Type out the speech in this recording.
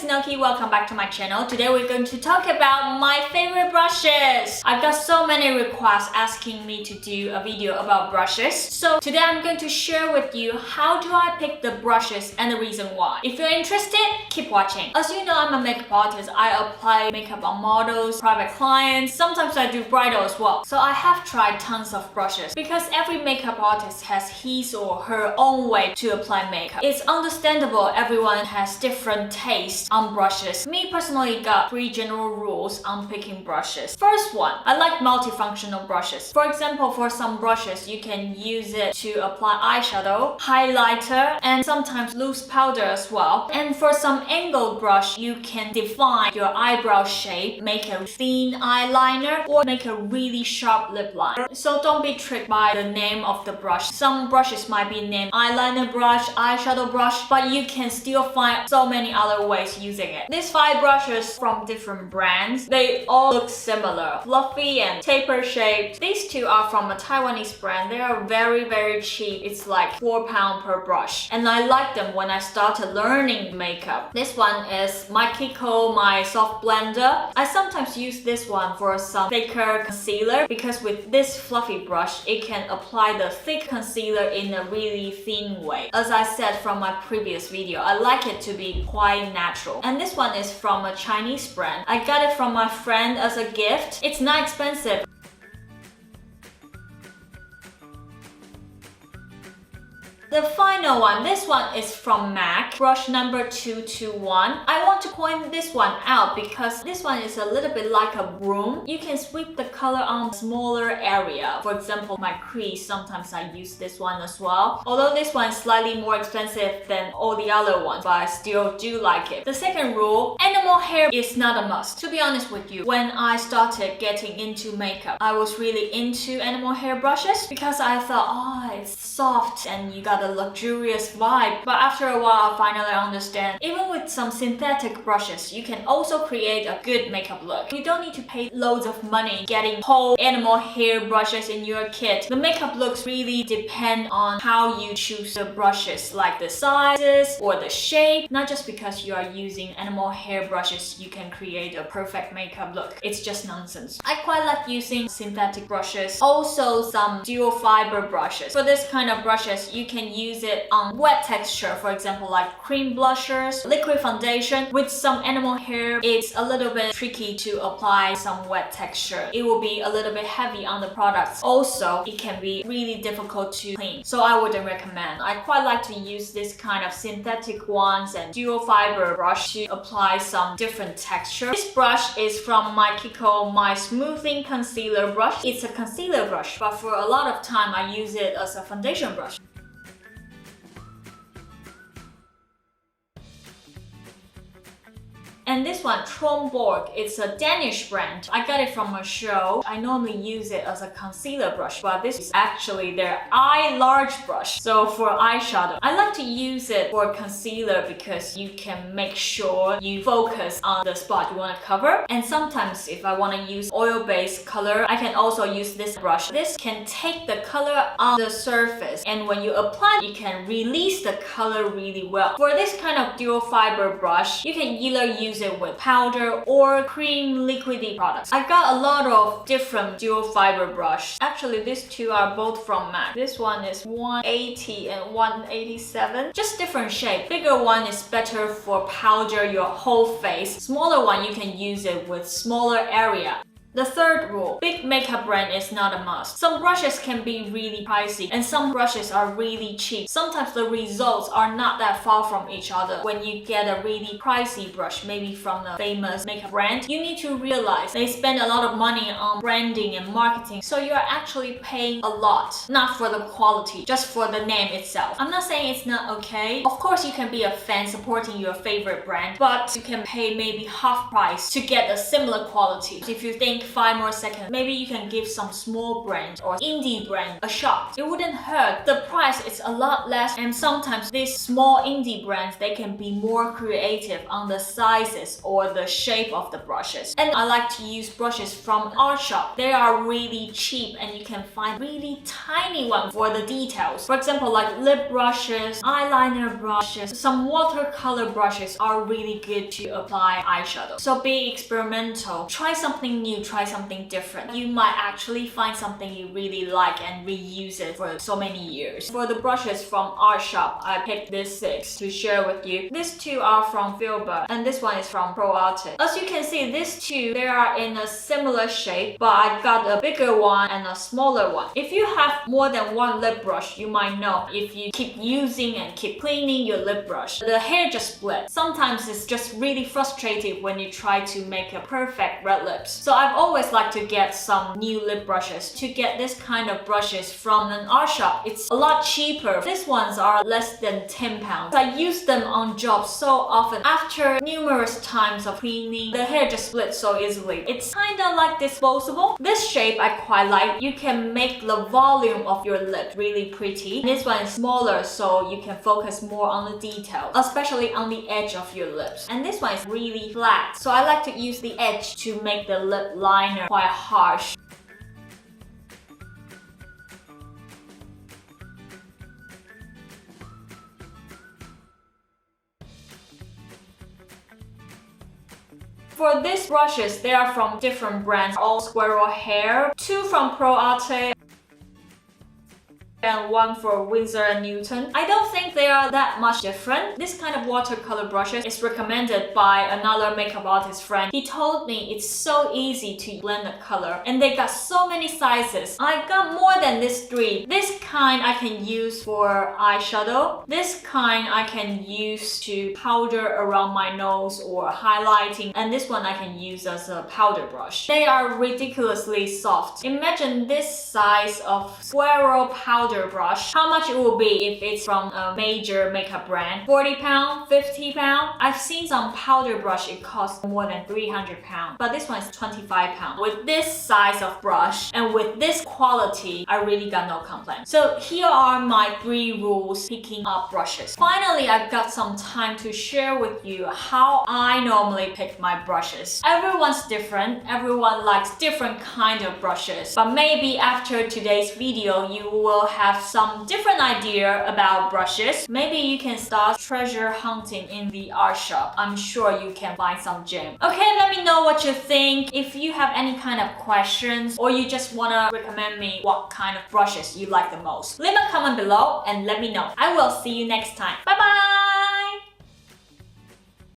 is Noki, welcome back to my channel. Today we're going to talk about my favorite brushes. I've got so many requests asking me to do a video about brushes. So today I'm going to share with you how do I pick the brushes and the reason why. If you're interested, keep watching. As you know, I'm a makeup artist. I apply makeup on models, private clients. Sometimes I do bridal as well. So I have tried tons of brushes because every makeup artist has his or her own way to apply makeup. It's understandable everyone has different taste on brushes. Me personally got 3 general rules on picking brushes. First one, I like multifunctional brushes. For example, for some brushes, you can use it to apply eyeshadow, highlighter, and sometimes loose powder as well. And for some angled brush, you can define your eyebrow shape, make a thin eyeliner, or make a really sharp lip line. So don't be tricked by the name of the brush. Some brushes might be named eyeliner brush, eyeshadow brush, but you can still find so many other ways using it. These 5 brushes from different brands, they all look similar, fluffy and taper shaped. These 2 are from a Taiwanese brand. They are very cheap. It's like £4 per brush, and I like them when I started learning makeup. This one is my Kiko, my soft blender. I sometimes use this one for some thicker concealer because with this fluffy brush, it can apply the thick concealer in a really thin way. As I said from my previous video, I like it to be quite natural. And this one is from a Chinese brand. I got it from my friend as a gift. It's not expensive. The final one, this one is from MAC, brush number 221. I want to point this one out because this one is a little bit like a broom. You can sweep the color on a smaller area. For example, my crease, sometimes I use this one as well. Although this one is slightly more expensive than all the other ones, but I still do like it. The second rule, animal hair is not a must. To be honest with you, when I started getting into makeup, I was really into animal hair brushes because I thought, oh, it's soft and you got a luxurious vibe. But after a while, I finally understand. Even with some synthetic brushes, you can also create a good makeup look. You don't need to pay loads of money getting whole animal hair brushes in your kit. The makeup looks really depend on how you choose the brushes, like the sizes or the shape. Not just because you are using animal hair brushes, you can create a perfect makeup look. It's just nonsense. I quite like using synthetic brushes. Also some dual fiber brushes. For this kind of brushes, you can use it on wet texture, for example like cream blushers, liquid foundation. With some animal hair, it's a little bit tricky to apply some wet texture. It will be a little bit heavy on the products. Also, it can be really difficult to clean, so I wouldn't recommend. I quite like to use this kind of synthetic ones and dual fiber brush to apply some different texture. This brush is from my Kiko, my smoothing concealer brush. It's a concealer brush, but for a lot of time I use it as a foundation brush. And this one, Tromborg, it's a Danish brand. I got it from a show. I normally use it as a concealer brush, but this is actually their eye large brush. So for eyeshadow, I like to use it for concealer because you can make sure you focus on the spot you want to cover. And sometimes if I want to use oil-based color, I can also use this brush. This can take the color on the surface, and when you apply, you can release the color really well. For this kind of dual fiber brush, you can either use it with powder or cream liquidy products. I got a lot of different dual fiber brush. Actually, these 2 are both from MAC. This one is 180 and 187. Just different shape. Bigger one is better for powder your whole face. Smaller one, you can use it with smaller area. The third rule, big makeup brand is not a must. Some brushes can be really pricey and some brushes are really cheap. Sometimes the results are not that far from each other. When you get a really pricey brush, maybe from a famous makeup brand, you need to realize they spend a lot of money on branding and marketing, so you're actually paying a lot, not for the quality, just for the name itself. I'm not saying it's not okay. Of course, you can be a fan supporting your favorite brand, but you can pay maybe half price to get a similar quality. If you think think 5 more seconds, maybe you can give some small brand or indie brand a shot. It wouldn't hurt. The price is a lot less, and sometimes these small indie brands, they can be more creative on the sizes or the shape of the brushes. And I like to use brushes from art shop. They are really cheap and you can find really tiny ones for the details. For example, like lip brushes, eyeliner brushes, some watercolor brushes are really good to apply eyeshadow. So be experimental. Try something new, try something different. You might actually find something you really like and reuse it for so many years. For the brushes from art shop, I picked these 6 to share with you. These 2 are from Filbert and this one is from ProArtist. As you can see, these 2, they are in a similar shape, but I got a bigger one and a smaller one. If you have more than one lip brush, you might know if you keep using and keep cleaning your lip brush, the hair just split. Sometimes it's just really frustrating when you try to make a perfect red lips. So I've always liked to get some new lip brushes. To get this kind of brushes from an art shop, it's a lot cheaper. These ones are less than 10 pounds. I use them on jobs so often. After numerous times of cleaning, the hair just splits so easily. It's kinda like disposable. This shape I quite like. You can make the volume of your lip really pretty. This one is smaller so you can focus more on the detail, especially on the edge of your lips. And this one is really flat, so I like to use the edge to make the lip liner quite harsh. For these brushes, they are from different brands, all squirrel hair, 2 from ProArtist, and 1 for Winsor & Newton. I don't think they are that much different. This kind of watercolor brushes is recommended by another makeup artist friend. He told me it's so easy to blend the color and they got so many sizes. I got more than these 3. This kind I can use for eyeshadow. This kind I can use to powder around my nose or highlighting, and this one I can use as a powder brush. They are ridiculously soft. Imagine this size of squirrel powder brush, how much it will be if it's from a major makeup brand. 40 pounds, 50 pounds. I've seen some powder brush, it costs more than 300 pounds, but this one is 25 pounds. With this size of brush and with this quality, I really got no complaints. So here are my 3 rules picking up brushes. Finally, I've got some time to share with you how I normally pick my brushes. Everyone's different, everyone likes different kind of brushes, but maybe after today's video, you will have some different idea about brushes. Maybe you can start treasure hunting in the art shop. I'm sure you can find some gem. Okay, let me know what you think. If you have any kind of questions or you just wanna recommend me what kind of brushes you like the most, leave a comment below and let me know. I will see you next time. Bye bye!